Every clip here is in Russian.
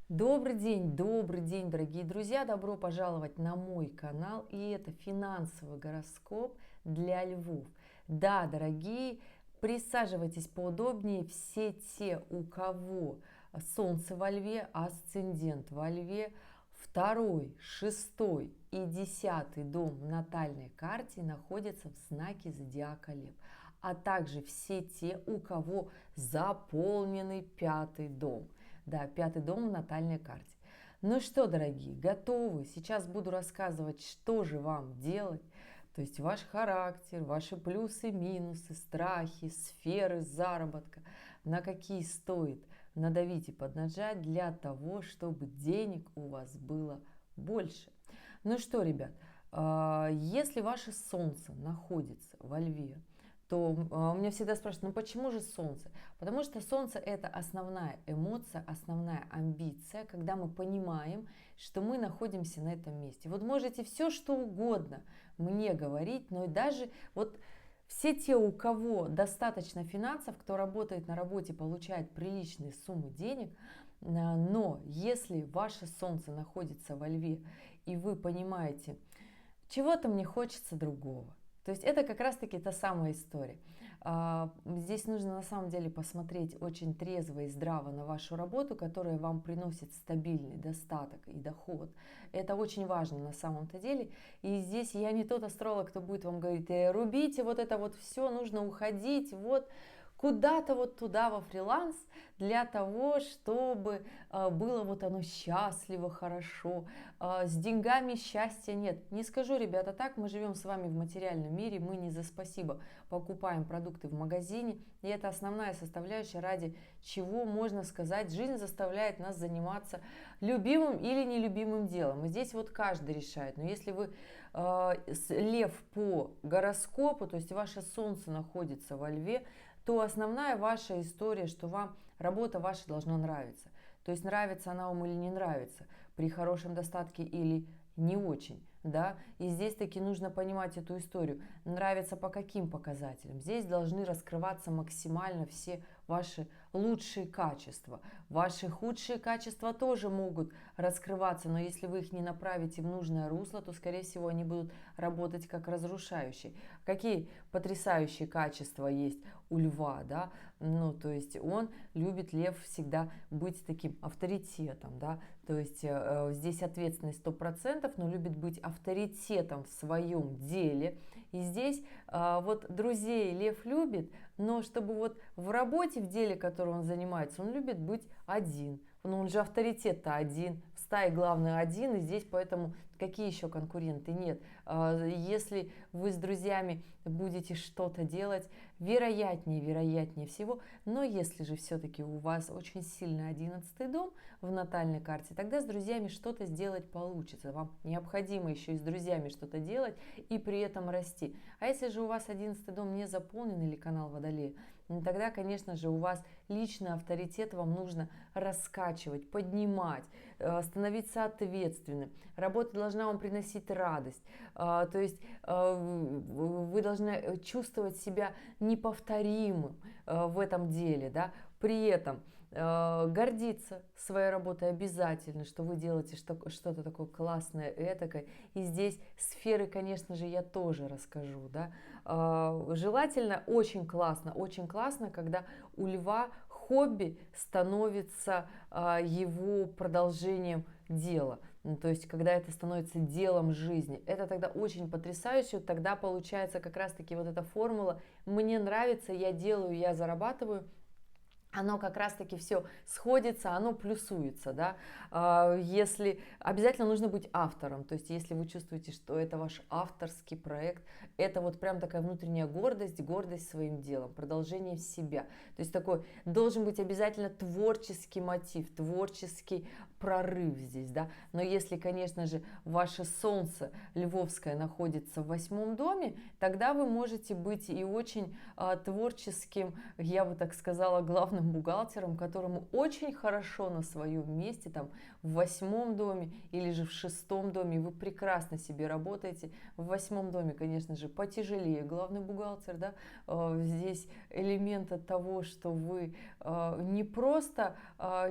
Добрый день, дорогие друзья! Добро пожаловать на мой канал. И это финансовый гороскоп для львов. Да, дорогие, присаживайтесь поудобнее. Все те, у кого Солнце во Льве, асцендент во Льве, второй, шестой и 10-й дом в натальной карте находятся в знаке зодиака Лев. А также все те, у кого заполненный 5-й дом. Да, 5-й дом в натальной карте. Ну что, дорогие, готовы? Сейчас буду рассказывать, что же вам делать. То есть ваш характер, ваши плюсы, минусы, страхи, сферы заработка, на какие стоит надавить и поднажать для того, чтобы денег у вас было больше. Ну что, ребят, если ваше солнце находится во Льве, то меня всегда спрашивают, ну почему же солнце? Потому что солнце это основная эмоция, основная амбиция, когда мы понимаем, что мы находимся на этом месте. Вот можете все что угодно мне говорить, но и даже вот все те, у кого достаточно финансов, кто работает на работе, получает приличные суммы денег, но если ваше солнце находится во Льве, и вы понимаете, чего-то мне хочется другого. То есть это как раз-таки та самая история. Здесь нужно на самом деле посмотреть очень трезво и здраво на вашу работу, которая вам приносит стабильный достаток и доход. Это очень важно на самом-то деле. И здесь я не тот астролог, кто будет вам говорить, рубите вот это вот все, нужно уходить, вот куда-то вот туда во фриланс для того, чтобы было вот оно счастливо, хорошо, с деньгами счастья нет. Не скажу, ребята, так мы живем с вами в материальном мире, мы не за спасибо покупаем продукты в магазине, и это основная составляющая, ради чего, можно сказать, жизнь заставляет нас заниматься любимым или нелюбимым делом. И здесь вот каждый решает. Но если вы лев по гороскопу, то есть ваше солнце находится во Льве, то основная ваша история, что вам работа ваша должна нравиться. То есть нравится она вам или не нравится, при хорошем достатке или не очень, да, и здесь таки нужно понимать эту историю, нравится по каким показателям. Здесь должны раскрываться максимально все ваши лучшие качества. Ваши худшие качества тоже могут раскрываться, но если вы их не направите в нужное русло, то, скорее всего, они будут работать как разрушающие. Какие потрясающие качества есть у льва, да, ну, то есть он любит, лев, всегда быть таким авторитетом, да, то есть здесь ответственность 100%, но любит быть авторитетом в своем деле. И здесь вот друзей лев любит, но чтобы вот в работе, в деле, которым он занимается, он любит быть один. Но он же авторитет-то один, в стае главный один, и здесь поэтому какие еще конкуренты? Нет. Если вы с друзьями будете что-то делать, вероятнее всего, но если же все-таки у вас очень сильный 11-й дом в натальной карте, тогда с друзьями что-то сделать получится. Вам необходимо еще и с друзьями что-то делать и при этом расти. А если же у вас 11-й дом не заполнен или канал Водолея, тогда, конечно же, у вас личный авторитет вам нужно раскачивать, поднимать, становиться ответственным. Работа должна вам приносить радость. То есть вы должны чувствовать себя неповторимым в этом деле, да? При этом гордиться своей работой обязательно, что вы делаете что-то такое классное, этакое. И здесь сферы, конечно же, я тоже расскажу. Да? Желательно очень классно, когда у льва хобби становится его продолжением дела. Ну, то есть, когда это становится делом жизни, это тогда очень потрясающе, тогда получается как раз-таки вот эта формула «мне нравится, я делаю, я зарабатываю», оно как раз-таки все сходится, оно плюсуется, да. Если обязательно нужно быть автором, то есть если вы чувствуете, что это ваш авторский проект, это вот прям такая внутренняя гордость своим делом, продолжение себя. То есть такой должен быть обязательно творческий мотив, творческий прорыв здесь, да. Но если, конечно же, ваше солнце львовское находится в 8-м доме, тогда вы можете быть и очень творческим, я бы так сказала, главным главным бухгалтером, которому очень хорошо на своем месте, там в 8-м доме или же в 6-м доме, вы прекрасно себе работаете. В 8-м доме, конечно же, потяжелее главный бухгалтер, да, здесь элемент от того, что вы не просто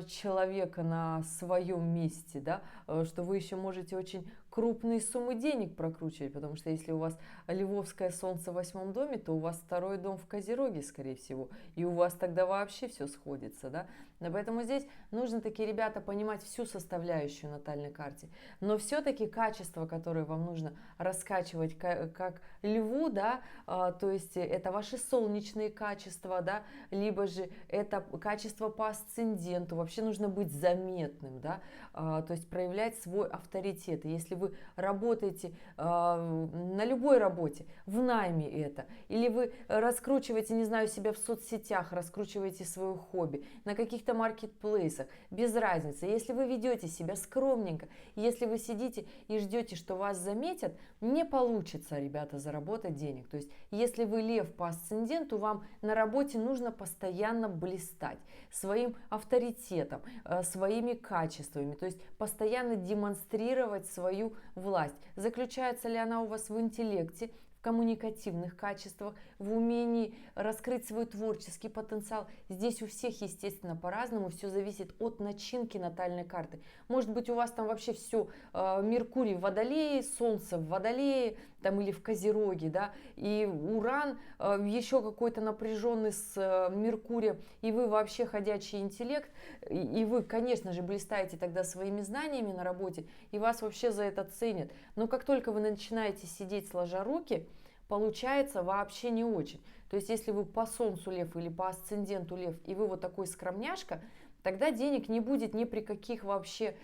человека на своем месте, да, что вы еще можете очень крупные суммы денег прокручивать, потому что если у вас львовское солнце в 8-м доме, то у вас 2-й дом в Козероге, скорее всего, и у вас тогда вообще все сходится, да. Но поэтому здесь нужно, такие ребята, понимать всю составляющую натальной карте, но все-таки качество, которое вам нужно раскачивать как льву, да, то есть это ваши солнечные качества, да, либо же это качество по асценденту, вообще нужно быть заметным, да, то есть проявлять свой авторитет. И если вы работаете на любой работе, в найме это, или вы раскручиваете, не знаю, себя в соцсетях, раскручиваете свое хобби, на каких-то маркетплейсах, без разницы. Если вы ведете себя скромненько, если вы сидите и ждете, что вас заметят, не получится, ребята, заработать денег. То есть, если вы лев по асценденту, вам на работе нужно постоянно блистать своим авторитетом, своими качествами, то есть постоянно демонстрировать свою власть. Заключается ли она у вас в интеллекте, в коммуникативных качествах, в умении раскрыть свой творческий потенциал? Здесь у всех, естественно, по-разному, все зависит от начинки натальной карты. Может быть, у вас там вообще все Меркурий в Водолее, Солнце в Водолее, там или в Козероге, да, и Уран еще какой-то напряженный с Меркурием, и вы вообще ходячий интеллект, и вы, конечно же, блистаете тогда своими знаниями на работе, и вас вообще за это ценят. Но как только вы начинаете сидеть сложа руки, получается вообще не очень. То есть, если вы по Солнцу лев или по асценденту лев, и вы вот такой скромняшка, тогда денег не будет ни при каких вообще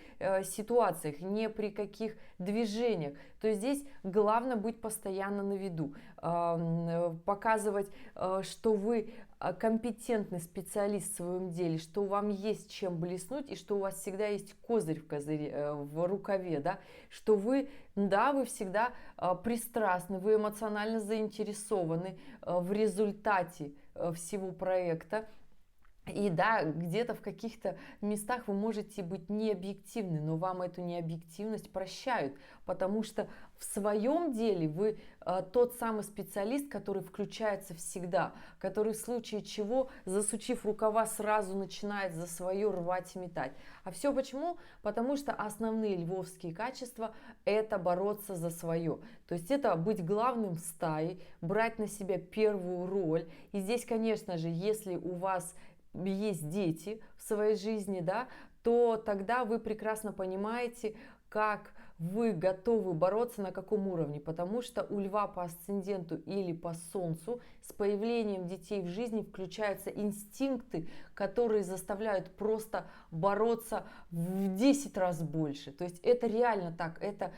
ситуациях, ни при каких движениях. То есть здесь главное быть постоянно на виду, показывать, что вы компетентный специалист в своем деле, что вам есть чем блеснуть и что у вас всегда есть козырь в рукаве, да, что вы, да, вы всегда пристрастны, вы эмоционально заинтересованы в результате всего проекта. И да, где-то в каких-то местах вы можете быть необъективны, но вам эту необъективность прощают, потому что в своем деле вы тот самый специалист, который включается всегда, который в случае чего, засучив рукава, сразу начинает за свое рвать и метать. А все почему? Потому что основные львовские качества – это бороться за свое. То есть это быть главным в стае, брать на себя первую роль. И здесь, конечно же, если у вас есть дети в своей жизни, да, то тогда вы прекрасно понимаете, как вы готовы бороться, на каком уровне, потому что у льва по асценденту или по солнцу с появлением детей в жизни включаются инстинкты, которые заставляют просто бороться в 10 раз больше. То есть это реально так, это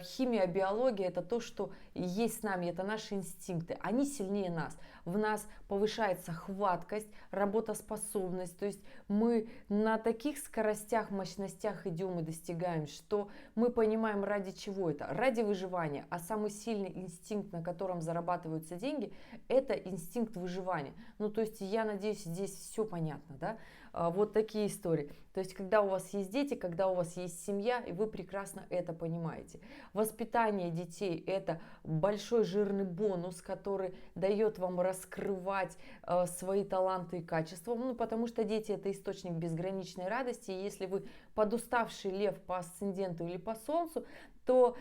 химия, биология, это то, что есть с нами, это наши инстинкты, они сильнее нас. В нас повышается хваткость, работоспособность, то есть мы на таких скоростях, мощностях идем и достигаем, что мы понимаем, ради чего это, ради выживания, а самый сильный инстинкт, на котором зарабатываются деньги, это инстинкт выживания. Ну, то есть я надеюсь, здесь все понятно, да? Вот такие истории. То есть, когда у вас есть дети, когда у вас есть семья, и вы прекрасно это понимаете. Воспитание детей – это большой жирный бонус, который дает вам раскрывать свои таланты и качества, ну, потому что дети – это источник безграничной радости, и если вы подуставший лев по асценденту или по солнцу, то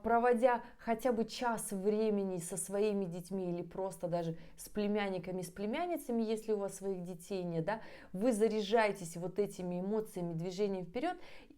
проводя хотя бы час времени со своими детьми или просто даже с племянниками, с племянницами, если у вас своих детей нет, да, вы заряжаетесь вот этими эмоциями, движением вперед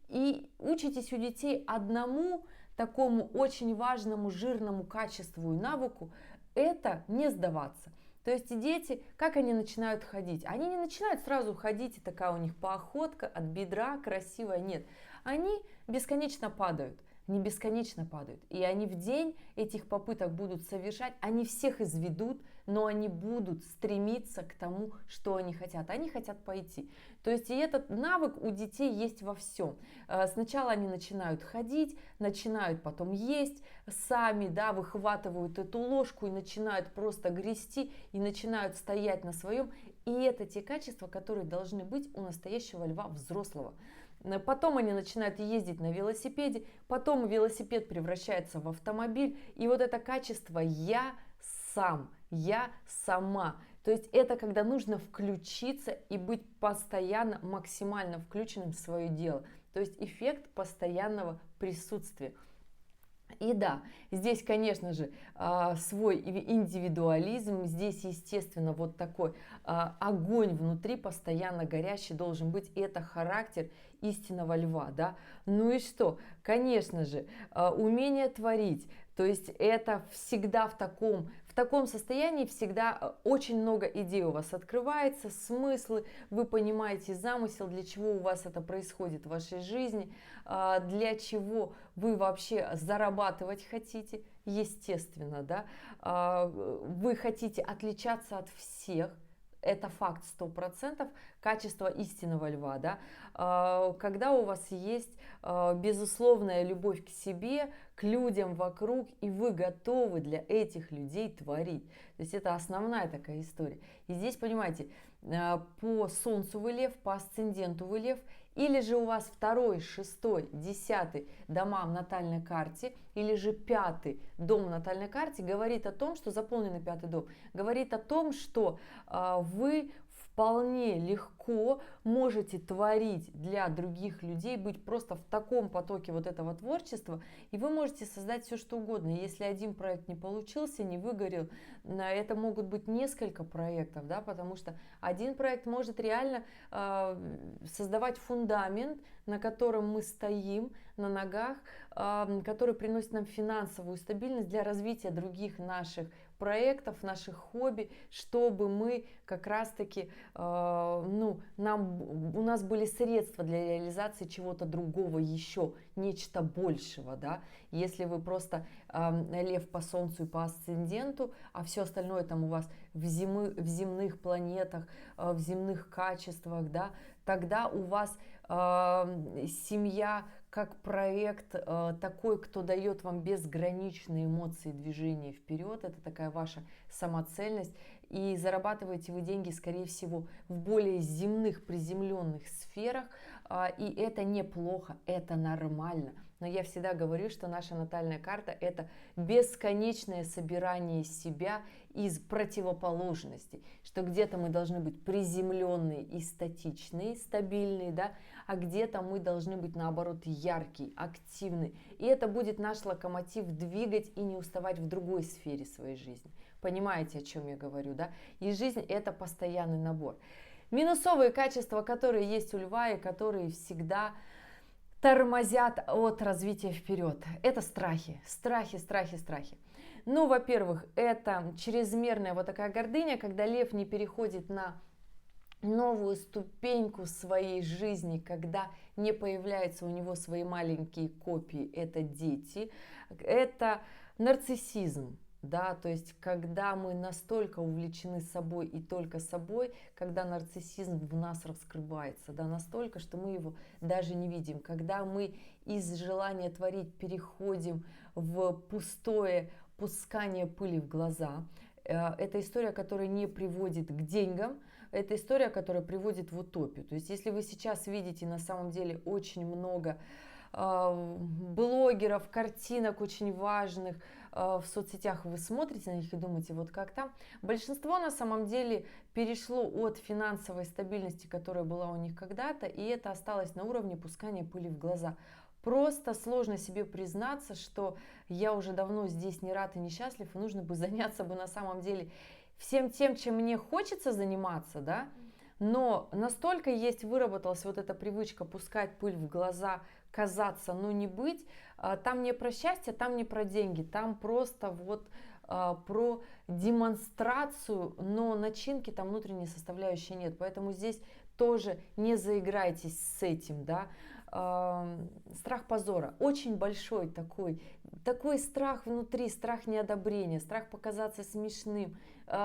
и учитесь у детей одному такому очень важному жирному качеству и навыку – это не сдаваться. То есть дети, как они начинают ходить? Они не начинают сразу ходить, и такая у них походка от бедра красивая, нет. Они бесконечно падают. Не бесконечно падают. И они в день этих попыток будут совершать, они всех изведут, но они будут стремиться к тому, что они хотят. Они хотят пойти. То есть и этот навык у детей есть во всем. Сначала они начинают ходить, начинают потом есть сами, да, выхватывают эту ложку и начинают просто грести, и начинают стоять на своем. И это те качества, которые должны быть у настоящего льва взрослого. Потом они начинают ездить на велосипеде, потом велосипед превращается в автомобиль. И вот это качество «я сам», «я сама». То есть это когда нужно включиться и быть постоянно, максимально включенным в свое дело. То есть эффект постоянного присутствия. И да, здесь, конечно же, свой индивидуализм, здесь, естественно, вот такой огонь внутри постоянно горящий должен быть, и это характер истинного льва, да. Ну и что? Конечно же, умение творить, то есть это всегда в таком состоянии всегда очень много идей у вас открывается, смыслы, вы понимаете замысел, для чего у вас это происходит в вашей жизни, для чего вы вообще зарабатывать хотите, естественно, да, вы хотите отличаться от всех, это факт 100%, качество истинного льва, да, когда у вас есть безусловная любовь к себе, к людям вокруг, и вы готовы для этих людей творить. То есть это основная такая история. И здесь, понимаете, по Солнцу вы лев, по асценденту вы лев, или же у вас 2, 6, 10 дома в натальной карте, или же 5 дом в натальной карте говорит о том, что заполненный 5 дом, говорит о том, что вы вполне легко можете творить для других людей, быть просто в таком потоке вот этого творчества, и вы можете создать все, что угодно. Если один проект не получился, не выгорел, это могут быть несколько проектов, да, потому что один проект может реально создавать фундамент, на котором мы стоим на ногах, который приносит нам финансовую стабильность для развития других наших проектов, наших хобби, чтобы мы как раз-таки, у нас были средства для реализации чего-то другого еще, нечто большего, да. Если вы просто лев по Солнцу и по асценденту, а все остальное там у вас в земных планетах, в земных качествах, да, тогда у вас семья как проект такой, кто дает вам безграничные эмоции движения вперед, это такая ваша самоцельность, и зарабатываете вы деньги, скорее всего, в более земных, приземленных сферах, и это неплохо, это нормально. Но я всегда говорю, что наша натальная карта – это бесконечное собирание себя из противоположностей, что где-то мы должны быть приземленные и статичные, стабильные, да, а где-то мы должны быть, наоборот, яркие, активные. И это будет наш локомотив двигать и не уставать в другой сфере своей жизни. Понимаете, о чем я говорю, да? И жизнь – это постоянный набор. Минусовые качества, которые есть у льва и которые всегда тормозят от развития вперед. Это страхи, страхи, страхи, страхи. Ну, во-первых, это чрезмерная вот такая гордыня, когда лев не переходит на новую ступеньку своей жизни, когда не появляются у него свои маленькие копии, это дети, это нарциссизм. Да, то есть, когда мы настолько увлечены собой и только собой, когда нарциссизм в нас раскрывается, да, настолько, что мы его даже не видим. Когда мы из желания творить переходим в пустое пускание пыли в глаза, это история, которая не приводит к деньгам, это история, которая приводит в утопию. То есть, если вы сейчас видите на самом деле очень много блогеров, картинок очень важных в соцсетях, вы смотрите на них и думаете, вот как там. Большинство на самом деле перешло от финансовой стабильности, которая была у них когда-то, и это осталось на уровне пускания пыли в глаза. Просто сложно себе признаться, что я уже давно здесь не рад и несчастлив, и нужно бы заняться бы на самом деле всем тем, чем мне хочется заниматься, да, но настолько есть выработалась вот эта привычка пускать пыль в глаза, казаться, но не быть, там не про счастье, там не про деньги, там просто вот про демонстрацию, но начинки там внутренней составляющей нет, поэтому здесь тоже не заиграйтесь с этим, да. Страх позора, очень большой такой страх внутри, страх неодобрения, страх показаться смешным,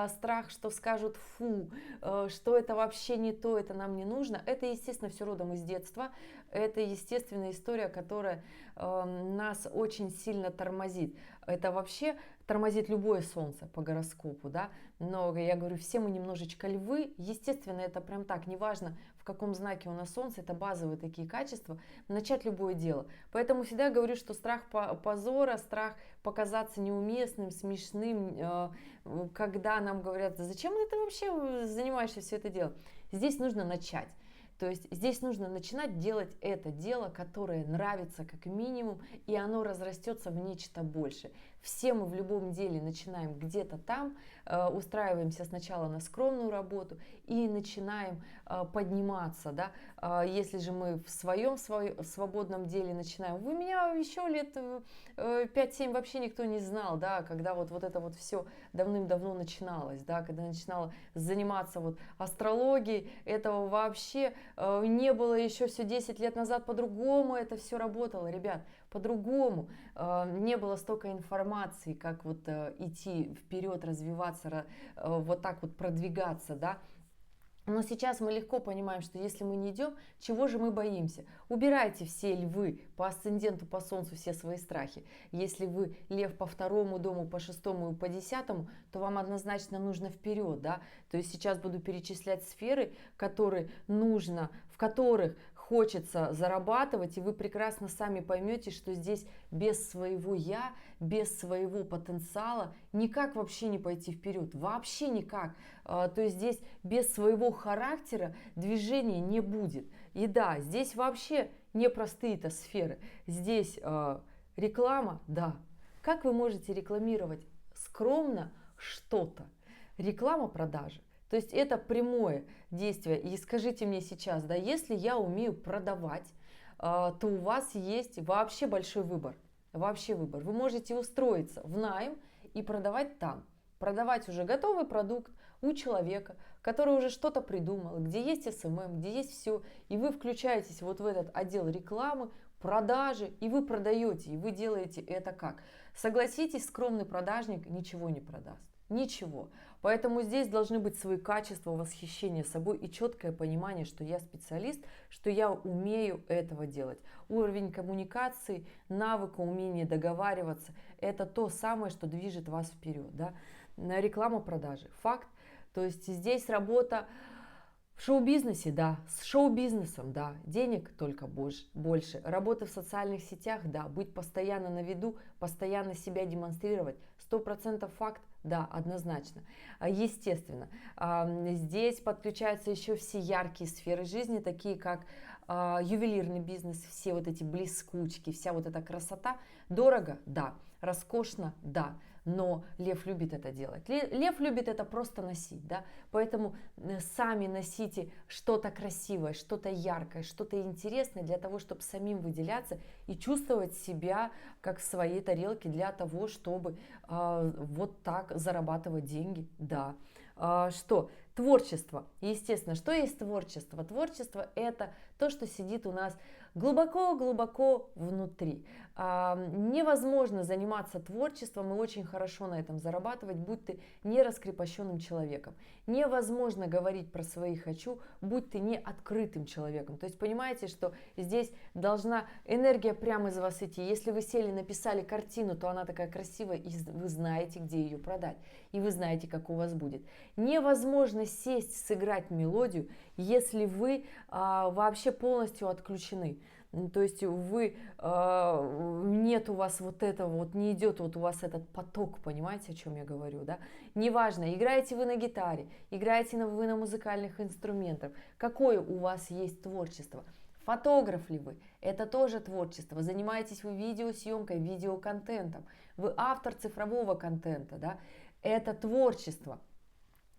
страх, что скажут фу, что это вообще не то, это нам не нужно. Это, естественно, все родом из детства. Это естественная история, которая нас очень сильно тормозит. Это вообще тормозит любое солнце по гороскопу, да, но я говорю, все мы немножечко львы, естественно, это прям так, неважно, в каком знаке у нас солнце, это базовые такие качества, начать любое дело. Поэтому всегда говорю, что страх позора, страх показаться неуместным, смешным, когда нам говорят, да зачем ты вообще занимаешься все это дело, здесь нужно начать. То есть здесь нужно начинать делать это дело, которое нравится как минимум, и оно разрастется в нечто большее. Все мы в любом деле начинаем где-то там, устраиваемся сначала на скромную работу и начинаем подниматься. Да? Если же мы в своем свободном деле начинаем, вы меня еще лет 5-7 вообще никто не знал, да, когда вот это вот все давным-давно начиналось, да, когда я начинала заниматься вот астрологией, этого вообще не было еще все 10 лет назад, по-другому это все работало, ребят, по-другому. Не было столько информации, как вот идти вперед, развиваться, вот так вот продвигаться, да. Но сейчас мы легко понимаем, что если мы не идем, чего же мы боимся? Убирайте все львы по асценденту, по солнцу все свои страхи. Если вы лев по 2-му дому, по 6-му и по 10-му, то вам однозначно нужно вперед, да. То есть сейчас буду перечислять сферы, которые нужно, в которых хочется зарабатывать, и вы прекрасно сами поймете, что здесь без своего «я», без своего потенциала никак вообще не пойти вперед, вообще никак. То есть здесь без своего характера движения не будет. И да, здесь вообще непростые-то сферы. Здесь реклама, да. Как вы можете рекламировать скромно что-то? Реклама продажи. То есть это прямое действие. И скажите мне сейчас, да, если я умею продавать, то у вас есть вообще большой выбор. Вообще выбор. Вы можете устроиться в найм и продавать там. Продавать уже готовый продукт у человека, который уже что-то придумал, где есть СММ, где есть все. И вы включаетесь вот в этот отдел рекламы, продажи, и вы продаете, и вы делаете это как? Согласитесь, скромный продажник ничего не продаст. Ничего. Поэтому здесь должны быть свои качества, восхищение собой и четкое понимание, что я специалист, что я умею этого делать. Уровень коммуникации, навыка, умение договариваться – это то самое, что движет вас вперед. Да? Реклама продажи. Факт. То есть здесь работа в шоу-бизнесе, да, с шоу-бизнесом, да, денег только больше, работа в социальных сетях, да, быть постоянно на виду, постоянно себя демонстрировать, 100% факт, да, однозначно. Естественно, здесь подключаются еще все яркие сферы жизни, такие как ювелирный бизнес, все вот эти блескучки, вся вот эта красота. Дорого, да, роскошно, да. Но лев любит это делать. Лев любит это просто носить, да, поэтому сами носите что-то красивое, что-то яркое, что-то интересное для того, чтобы самим выделяться и чувствовать себя как в своей тарелке для того, чтобы вот так зарабатывать деньги, да. Что? Творчество. Естественно, что есть творчество? Творчество – это то, что сидит у нас глубоко-глубоко внутри. Невозможно заниматься творчеством и очень хорошо на этом зарабатывать, будь ты не раскрепощенным человеком. Невозможно говорить про свои «хочу», будь ты не открытым человеком. То есть понимаете, что здесь должна энергия прямо из вас идти. Если вы сели, написали картину, то она такая красивая, и вы знаете, где ее продать. И вы знаете, как у вас будет. Невозможно сесть, сыграть мелодию, если вы вообще полностью отключены. То есть вы, нет у вас вот этого, вот не идет вот у вас этот поток, понимаете, о чем я говорю, да? Неважно, играете вы на гитаре, играете вы на музыкальных инструментах, какое у вас есть творчество. Фотограф ли вы? Это тоже творчество. Занимаетесь вы видеосъемкой, видеоконтентом. Вы автор цифрового контента, да? Это творчество.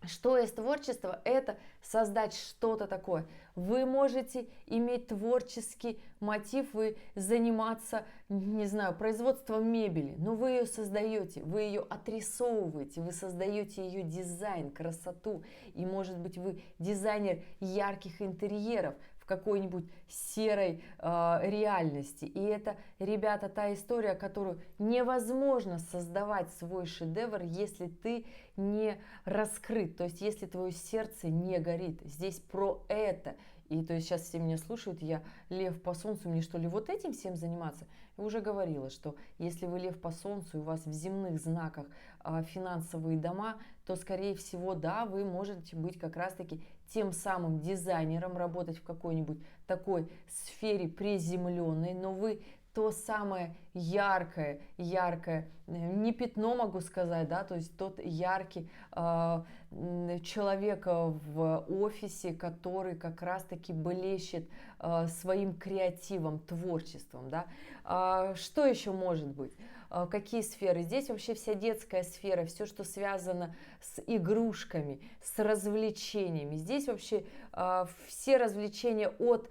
Что есть творчество? Это создать что-то такое. Вы можете иметь творческий мотив, вы заниматься, не знаю, производством мебели, но вы ее создаете, вы ее отрисовываете, вы создаете ее дизайн, красоту. И может быть вы дизайнер ярких интерьеров, в какой-нибудь серой реальности. И это, ребята, та история, которую невозможно создавать свой шедевр, если ты не раскрыт, то есть если твое сердце не горит. Здесь про это. И то есть сейчас все меня слушают, я лев по солнцу, мне что ли вот этим всем заниматься? Я уже говорила, что если вы лев по солнцу и у вас в земных знаках финансовые дома, то скорее всего, да, вы можете быть как раз-таки тем самым дизайнером, работать в какой-нибудь такой сфере приземленной, но вы то самое яркое, не пятно могу сказать, да, то есть тот яркий человек в офисе, который как раз-таки блещет своим креативом, творчеством, да. Что еще может быть? Какие сферы? Здесь вообще вся детская сфера, все, что связано с игрушками, с развлечениями. Здесь вообще все развлечения от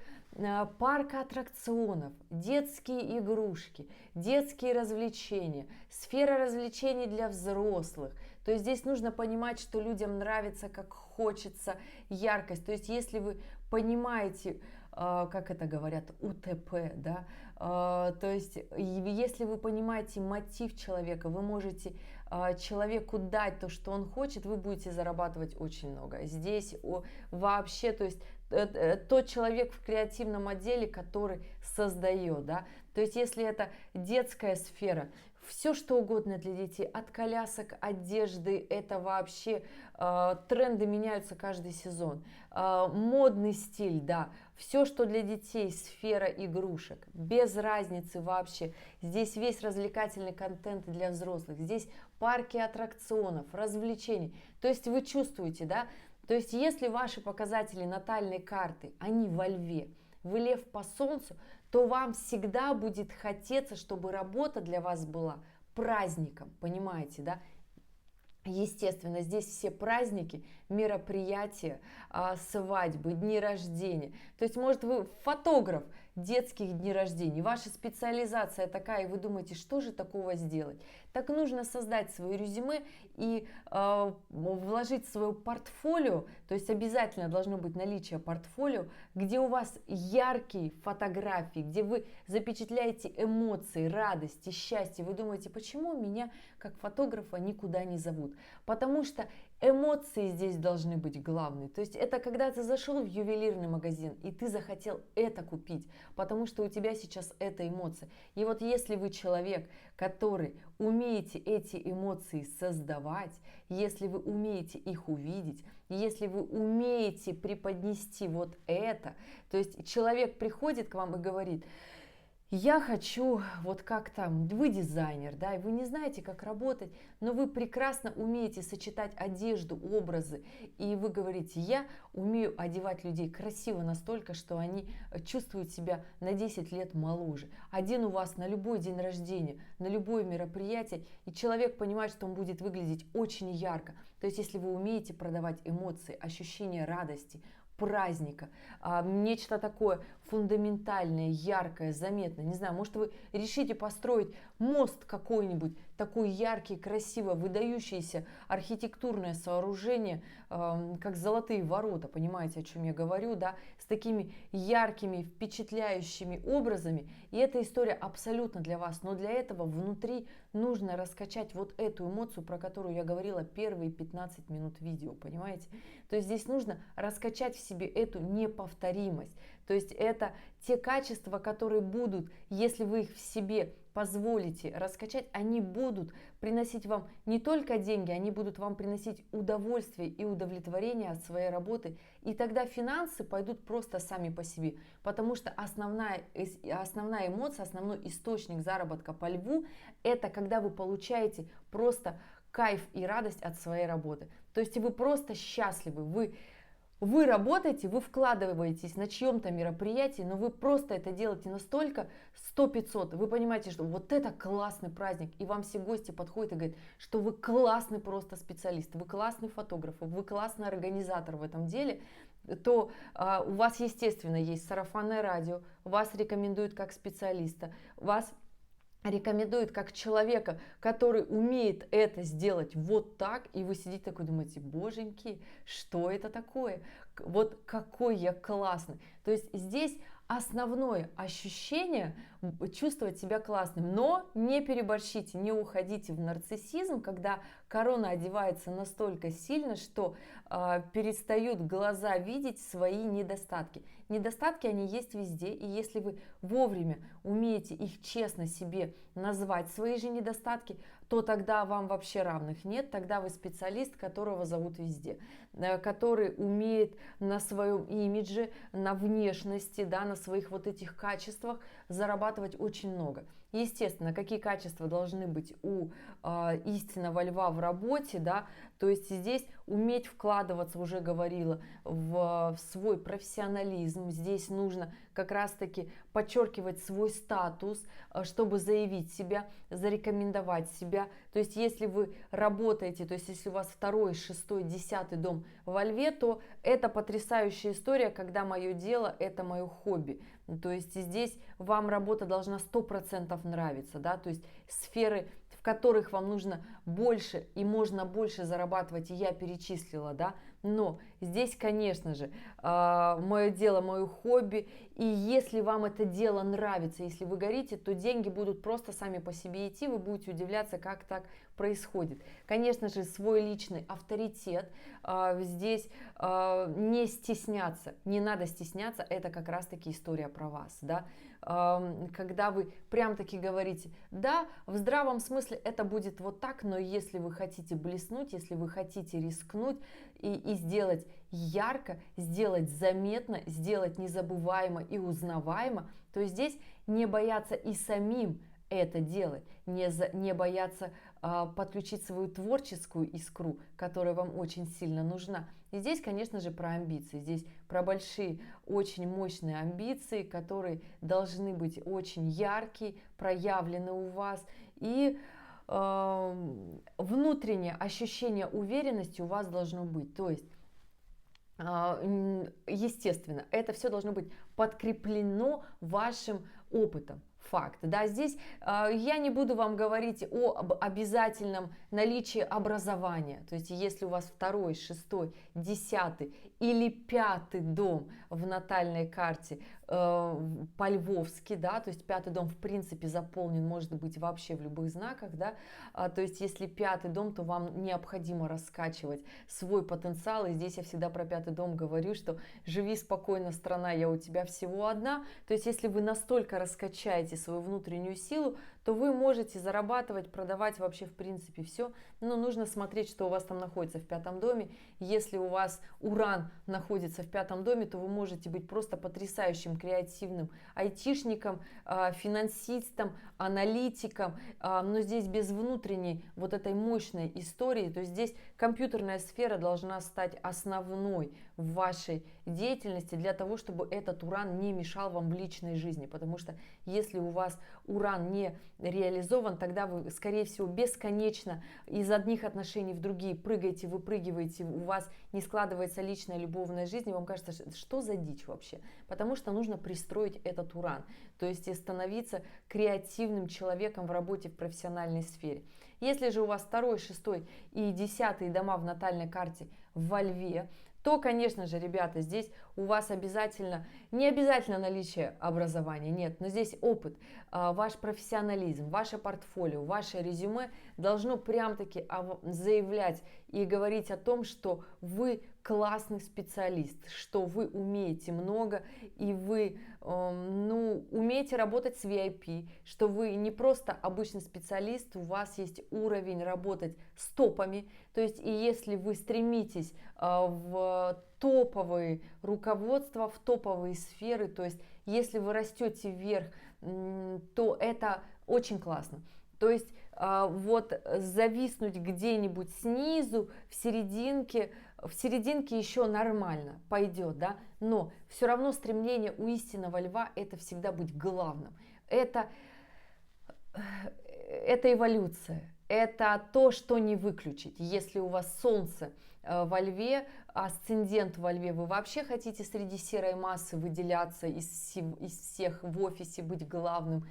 парка аттракционов, детские игрушки, детские развлечения, сфера развлечений для взрослых. То есть здесь нужно понимать, что людям нравится, как хочется, яркость. То есть если вы понимаете, как это говорят, УТП, да, то есть если вы понимаете мотив человека, вы можете человеку дать то, что он хочет, вы будете зарабатывать очень много. Здесь вообще, то есть тот человек в креативном отделе, который создает, да, то есть если это детская сфера, все что угодно для детей, от колясок, одежды, это вообще тренды меняются каждый сезон, модный стиль, да, все, что для детей, сфера игрушек, без разницы вообще, здесь весь развлекательный контент для взрослых, здесь парки аттракционов, развлечений, то есть вы чувствуете, да, то есть если ваши показатели натальной карты, они во льве, вы лев по солнцу, то вам всегда будет хотеться, чтобы работа для вас была праздником, понимаете, да? Естественно, здесь все праздники, мероприятия, свадьбы, дни рождения. То есть, может, вы фотограф детских дней рождения, ваша специализация такая, и вы думаете, что же такого сделать? Так нужно создать свое резюме и вложить в свое портфолио, то есть обязательно должно быть наличие портфолио, где у вас яркие фотографии, где вы запечатляете эмоции, радости, счастье. Вы думаете, почему меня как фотографа никуда не зовут? Потому что эмоции здесь должны быть главные. То есть это когда ты зашел в ювелирный магазин и ты захотел это купить, потому что у тебя сейчас эта эмоция. И вот если вы человек, который умеете эти эмоции создавать, если вы умеете их увидеть, если вы умеете преподнести вот это, то есть человек приходит к вам и говорит: я хочу, вот как там, вы дизайнер, да, и вы не знаете, как работать, но вы прекрасно умеете сочетать одежду, образы, и вы говорите: я умею одевать людей красиво настолько, что они чувствуют себя на 10 лет моложе. Один у вас на любой день рождения, на любое мероприятие, и человек понимает, что он будет выглядеть очень ярко. То есть если вы умеете продавать эмоции, ощущение радости, праздника, нечто такое фундаментальное, яркое, заметное. Не знаю, может, вы решите построить мост какой-нибудь, такой яркий, красиво, выдающийся архитектурное сооружение, как золотые ворота, понимаете, о чем я говорю, да, с такими яркими, впечатляющими образами. И эта история абсолютно для вас, но для этого внутри нужно раскачать вот эту эмоцию, про которую я говорила первые 15 минут видео, понимаете? То есть здесь нужно раскачать в себе эту неповторимость. То есть это те качества, которые будут, если вы их в себе позволите раскачать, они будут приносить вам не только деньги, они будут вам приносить удовольствие и удовлетворение от своей работы. И тогда финансы пойдут просто сами по себе. Потому что основная эмоция, основной источник заработка по льву, это когда вы получаете просто кайф и радость от своей работы. То есть вы просто счастливы, вы работаете, вы вкладываетесь на чьем-то мероприятии, но вы просто это делаете настолько 100-500. Вы понимаете, что вот это классный праздник, и вам все гости подходят и говорят, что вы классный просто специалист, вы классный фотограф, вы классный организатор в этом деле, то у вас, естественно, есть сарафанное радио, вас рекомендуют как специалиста, вас рекомендует как человека, который умеет это сделать вот так, и вы сидите такой, думаете, боженьки, что это такое? Вот какой я классный. То есть здесь основное ощущение чувствовать себя классным, но не переборщите, не уходите в нарциссизм, когда корона одевается настолько сильно, что перестают глаза видеть свои недостатки. Недостатки, они есть везде, и если вы вовремя умеете их честно себе назвать, свои же недостатки, то тогда вам вообще равных нет, тогда вы специалист, которого зовут везде, который умеет на своем имидже, на внешности, да, на своих вот этих качествах зарабатывать очень много. Естественно, какие качества должны быть у истинного льва в работе, да, то есть здесь уметь вкладываться, уже говорила, в свой профессионализм, здесь нужно как раз-таки подчеркивать свой статус, чтобы заявить себя, зарекомендовать себя. То есть если вы работаете, то есть если у вас 2, 6, 10 дом во льве, то это потрясающая история, когда мое дело – это мое хобби. То есть здесь вам работа должна 100% нравиться, да, то есть сферы, в которых вам нужно больше и можно больше зарабатывать, и я перечислила, да, но здесь, конечно же, мое дело, мое хобби, и если вам это дело нравится, если вы горите, то деньги будут просто сами по себе идти, вы будете удивляться, как так происходит. Конечно же, свой личный авторитет, здесь не стесняться, не надо стесняться, это как раз-таки история про вас, да, когда вы прям таки говорите, да, в здравом смысле это будет вот так, но если вы хотите блеснуть, если вы хотите рискнуть и сделать ярко, сделать заметно, сделать незабываемо и узнаваемо, то здесь не бояться и самим это делать, не бояться подключить свою творческую искру, которая вам очень сильно нужна. И здесь, конечно же, про амбиции. Здесь про большие, очень мощные амбиции, которые должны быть очень яркие, проявлены у вас. И внутреннее ощущение уверенности у вас должно быть. То есть, естественно, это все должно быть подкреплено вашим опытом. Факт. Да, здесь я не буду вам говорить об обязательном наличии образования. То есть, если у вас 2, 6, 10 или 5 дом в натальной карте по-львовски, да, то есть 5 дом в принципе заполнен, может быть, вообще в любых знаках, да, то есть если 5 дом, то вам необходимо раскачивать свой потенциал, и здесь я всегда про 5 дом говорю, что живи спокойно, страна, я у тебя всего одна, то есть если вы настолько раскачаете свою внутреннюю силу, то вы можете зарабатывать, продавать вообще в принципе все, но нужно смотреть, что у вас там находится в 5 доме. Если у вас Уран находится в 5 доме, то вы можете быть просто потрясающим креативным айтишником, финансистом, аналитиком, но здесь без внутренней вот этой мощной истории, то есть здесь компьютерная сфера должна стать основной в вашей деятельности для того, чтобы этот Уран не мешал вам в личной жизни, потому что если у вас Уран не реализован, тогда вы, скорее всего, бесконечно из одних отношений в другие прыгаете, выпрыгиваете, у вас не складывается личная любовная жизнь, и вам кажется, что за дичь вообще, потому что нужно пристроить этот Уран, то есть и становиться креативным человеком в работе в профессиональной сфере. Если же у вас 2, 6 и 10 дома в натальной карте во Льве, то, конечно же, ребята, здесь у вас не обязательно наличие образования, нет, но здесь опыт, ваш профессионализм, ваше портфолио, ваше резюме должно прям-таки заявлять и говорить о том, что вы классный специалист, что вы умеете много и вы умеете работать с VIP, что вы не просто обычный специалист, у вас есть уровень работать с топами, то есть и если вы стремитесь в топовые руководства, в топовые сферы, то есть если вы растете вверх, то это очень классно. То есть вот зависнуть где-нибудь снизу, в серединке еще нормально пойдет, да, но все равно стремление у истинного льва это всегда быть главным. Это эволюция, это то, что не выключить. Если у вас солнце во льве, асцендент во льве, вы вообще хотите среди серой массы выделяться из всех в офисе, быть главным,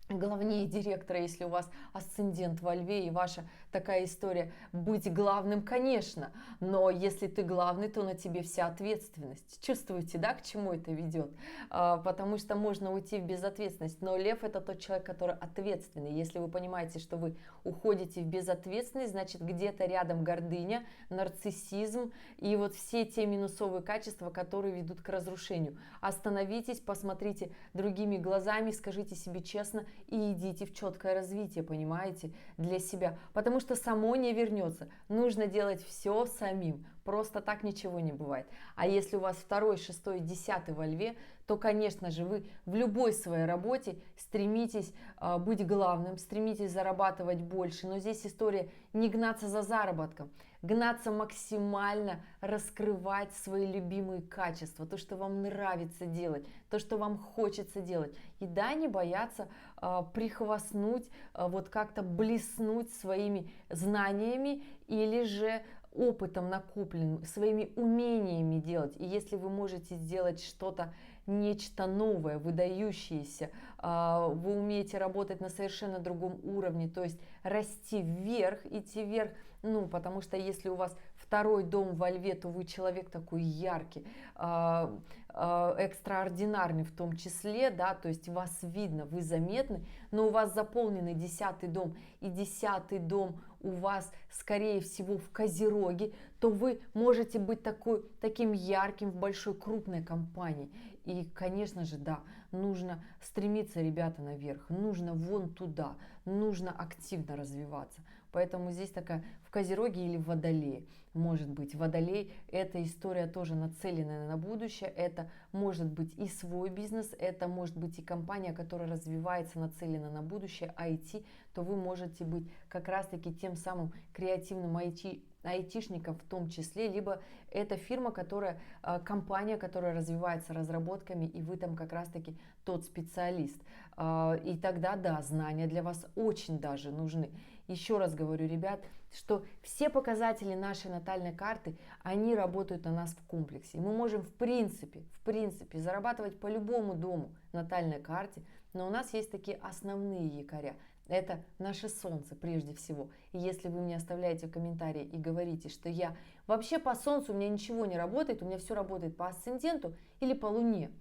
главнее директора, если у вас асцендент во льве и ваша такая история быть главным, конечно, но если ты главный, то на тебе вся ответственность. Чувствуете, да, к чему это ведет? Потому что можно уйти в безответственность, но лев это тот человек, который ответственный. Если вы понимаете, что вы уходите в безответственность, значит где-то рядом гордыня, нарциссизм и вот все те минусовые качества, которые ведут к разрушению. Остановитесь, посмотрите другими глазами, скажите себе честно, и идите в четкое развитие, понимаете, для себя. Потому что само не вернется. Нужно делать все самим. Просто так ничего не бывает. А если у вас 2, 6, 10 во льве, то, конечно же, вы в любой своей работе стремитесь быть главным, стремитесь зарабатывать больше. Но здесь история не гнаться за заработком, гнаться максимально, раскрывать свои любимые качества, то, что вам нравится делать, то, что вам хочется делать. И да, не бояться прихвастнуть, вот как-то блеснуть своими знаниями или же опытом накопленным, своими умениями делать. И если вы можете сделать что-то, нечто новое, выдающееся, вы умеете работать на совершенно другом уровне, то есть расти вверх, идти вверх, ну, потому что если у вас 2 дом во льве, то вы человек такой яркий, экстраординарный в том числе, да, то есть вас видно, вы заметны, но у вас заполненный 10 дом, и 10 дом у вас, скорее всего, в Козероге, то вы можете быть таким ярким в большой крупной компании. И, конечно же, да, нужно стремиться, ребята, наверх, нужно вон туда, нужно активно развиваться. Поэтому здесь такая в Козероге или в Водолее. Может быть, Водолей – это история тоже нацеленная на будущее, это может быть и свой бизнес, это может быть и компания, которая развивается, нацелена на будущее, IT, то вы можете быть как раз-таки тем самым креативным айтишником в том числе, либо это фирма, компания, которая развивается разработками, и вы там как раз-таки тот специалист. И тогда, да, знания для вас очень даже нужны. Еще раз говорю, ребят, что все показатели нашей натальной карты, они работают на нас в комплексе. И мы можем в принципе зарабатывать по любому дому натальной карте, но у нас есть такие основные якоря. Это наше солнце прежде всего. И если вы мне оставляете комментарии и говорите, что я вообще по солнцу, у меня ничего не работает, у меня все работает по асценденту или по луне.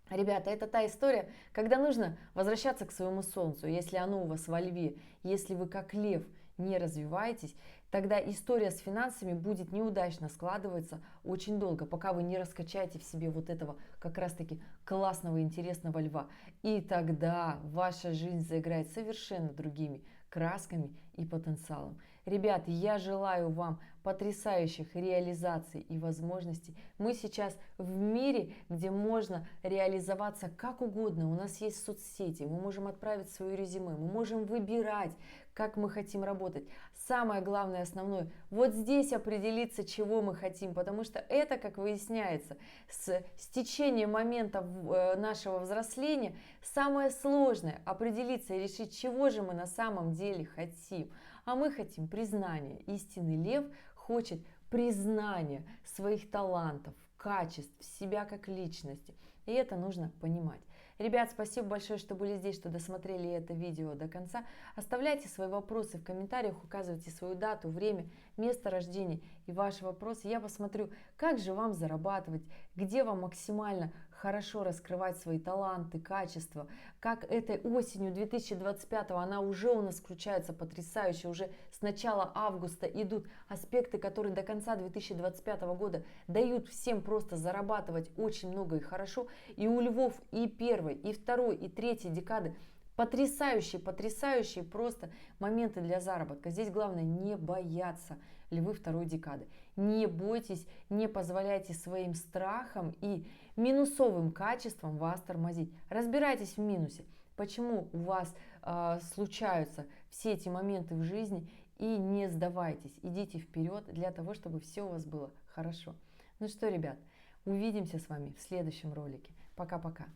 Ребята, это та история, когда нужно возвращаться к своему солнцу. Если оно у вас во льве, если вы как лев не развиваетесь, тогда история с финансами будет неудачно складываться очень долго, пока вы не раскачаете в себе вот этого как раз-таки классного, интересного льва. И тогда ваша жизнь заиграет совершенно другими красками и потенциалом. Ребят, я желаю вам потрясающих реализаций и возможностей. Мы сейчас в мире, где можно реализоваться как угодно. У нас есть соцсети, мы можем отправить свое резюме, мы можем выбирать, как мы хотим работать. Самое главное, основное, вот здесь определиться, чего мы хотим, потому что это, как выясняется, с течением момента нашего взросления, самое сложное определиться и решить, чего же мы на самом деле хотим. А мы хотим признания. Истинный лев хочет признания своих талантов, качеств, себя как личности. И это нужно понимать. Ребят, спасибо большое, что были здесь, что досмотрели это видео до конца. Оставляйте свои вопросы в комментариях, указывайте свою дату, время, место рождения и ваши вопросы. Я посмотрю, как же вам зарабатывать, где вам максимально хорошо раскрывать свои таланты, качества, как этой осенью 2025 она уже у нас включается потрясающе, уже с начала августа идут аспекты, которые до конца 2025 года дают всем просто зарабатывать очень много и хорошо. И у львов и первой, и второй, и третьей декады потрясающие просто моменты для заработка. Здесь главное не бояться, львы второй декады. Не бойтесь, не позволяйте своим страхам и минусовым качествам вас тормозить. Разбирайтесь в минусе, почему у вас случаются все эти моменты в жизни, и не сдавайтесь. Идите вперед для того, чтобы все у вас было хорошо. Ну что, ребят, увидимся с вами в следующем ролике. Пока-пока.